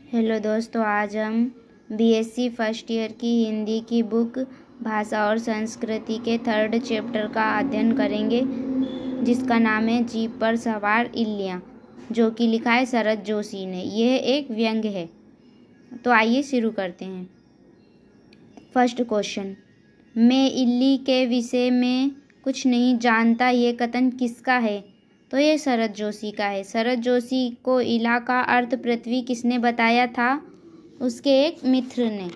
Hello दोस्तों, आज हम बीएससी फर्स्ट ईयर की हिंदी की बुक भाषा और संस्कृति के 3rd चैप्टर का अध्ययन करेंगे, जिसका नाम है जीप पर सवार इल्लियाँ, जो कि लिखा है शरद जोशी ने। यह एक व्यंग है। तो आइए शुरू करते हैं। फर्स्ट क्वेश्चन, मैं इल्ली के विषय में कुछ नहीं जानता, ये कथन किसका है? तो ये शरद जोशी का है। शरद जोशी को इला का अर्थ पृथ्वी किसने बताया था? उसके एक मित्र ने।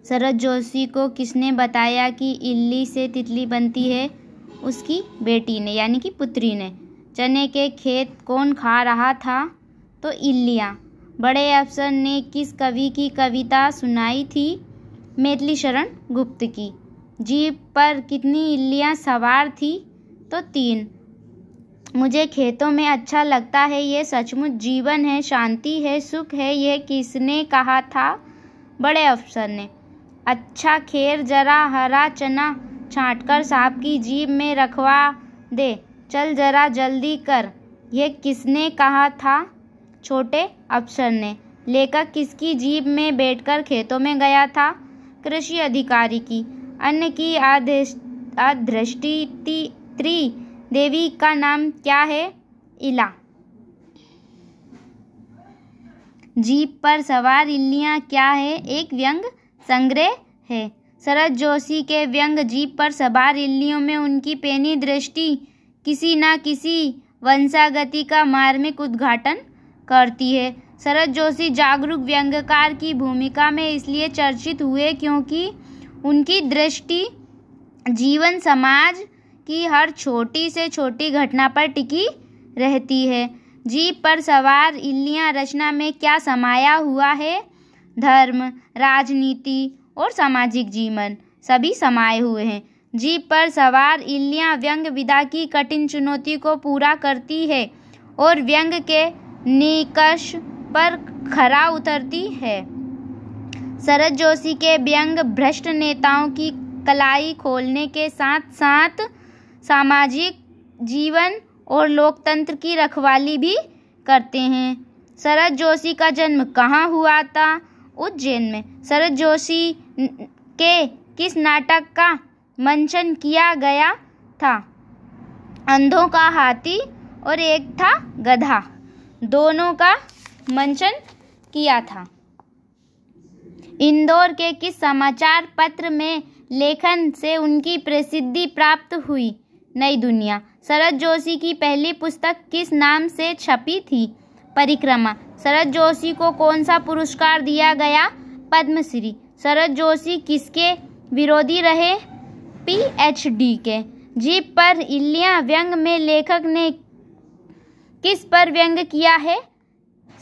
शरद जोशी को किसने बताया कि इल्ली से तितली बनती है? उसकी बेटी ने, यानी कि पुत्री ने। चने के खेत कौन खा रहा था? तो इल्लियाँ। बड़े अफसर ने किस कवि की कविता सुनाई थी? मैथिली शरण गुप्त की। जीप पर कितनी इल्लियाँ सवार थी? तो 3। मुझे खेतों में अच्छा लगता है, ये सचमुच जीवन है, शांति है, सुख है, यह किसने कहा था? बड़े अफसर ने। अच्छा खैर, जरा हरा चना छांटकर साहब की जीभ में रखवा दे, चल जरा जल्दी कर, यह किसने कहा था? छोटे अफसर ने। लेखक किसकी जीभ में बैठकर खेतों में गया था? कृषि अधिकारी की। अन्न की अधिष्ठात्री देवी का नाम क्या है? इला। जीप पर सवार इल्लियाँ क्या है? एक व्यंग संग्रह है। शरद जोशी के व्यंग जीप पर सवार इल्लियों में उनकी पैनी दृष्टि किसी न किसी वंशागति का मार्मिक उद्घाटन करती है। शरद जोशी जागरूक व्यंग्यकार की भूमिका में इसलिए चर्चित हुए क्योंकि उनकी दृष्टि जीवन समाज की हर छोटी से छोटी घटना पर टिकी रहती है। जीप पर सवार इल्लियाँ रचना में क्या समाया हुआ है? धर्म, राजनीति और सामाजिक जीवन सभी समाये हुए हैं। जीप पर सवार इल्लियाँ व्यंग विधा की कठिन चुनौती को पूरा करती है और व्यंग के निष्कर्ष पर खरा उतरती है। शरद जोशी के व्यंग भ्रष्ट नेताओं की कलाई खोलने के साथ साथ सामाजिक जीवन और लोकतंत्र की रखवाली भी करते हैं। शरद जोशी का जन्म कहाँ हुआ था? उज्जैन में। शरद जोशी के किस नाटक का मंचन किया गया था? अंधों का हाथी और एक था गधा, दोनों का मंचन किया था। इंदौर के किस समाचार पत्र में लेखन से उनकी प्रसिद्धि प्राप्त हुई? नई दुनिया। शरद जोशी की पहली पुस्तक किस नाम से छपी थी? परिक्रमा। शरद जोशी को कौन सा पुरस्कार दिया गया? पद्मश्री। शरद जोशी किसके विरोधी रहे? PhD के। जीप पर इल्लियाँ व्यंग में लेखक ने किस पर व्यंग किया है?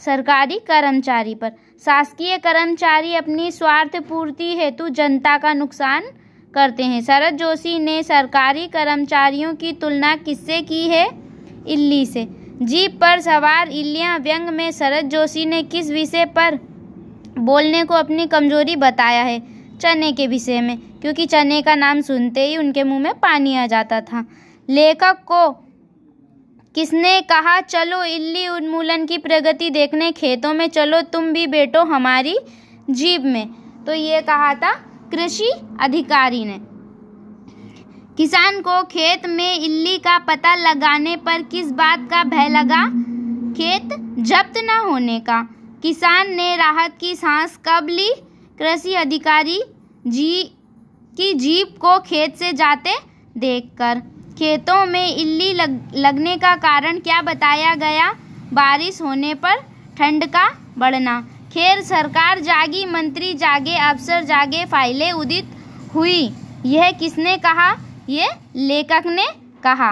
सरकारी कर्मचारी पर। शासकीय कर्मचारी अपनी स्वार्थ पूर्ति हेतु जनता का नुकसान करते हैं। शरद जोशी ने सरकारी कर्मचारियों की तुलना किससे की है? इल्ली से। जीप पर सवार इल्लियाँ व्यंग में शरद जोशी ने किस विषय पर बोलने को अपनी कमजोरी बताया है? चने के विषय में, क्योंकि चने का नाम सुनते ही उनके मुंह में पानी आ जाता था। लेखक को किसने कहा, चलो इल्ली उन्मूलन की प्रगति देखने खेतों में चलो, तुम भी बैठो हमारी जीप में? तो ये कहा था कृषि अधिकारी ने। किसान को खेत में इल्ली का पता लगाने पर किस बात का भय लगा? खेत जब्त न होने का। किसान ने राहत की सांस कब ली? कृषि अधिकारी की जीप को खेत से जाते देखकर। खेतों में इल्ली लगने का कारण क्या बताया गया? बारिश होने पर ठंड का बढ़ना। खैर, सरकार जागी, मंत्री जागे, अफसर जागे, फाइलें उदित हुई, यह किसने कहा? ये लेखक ने कहा।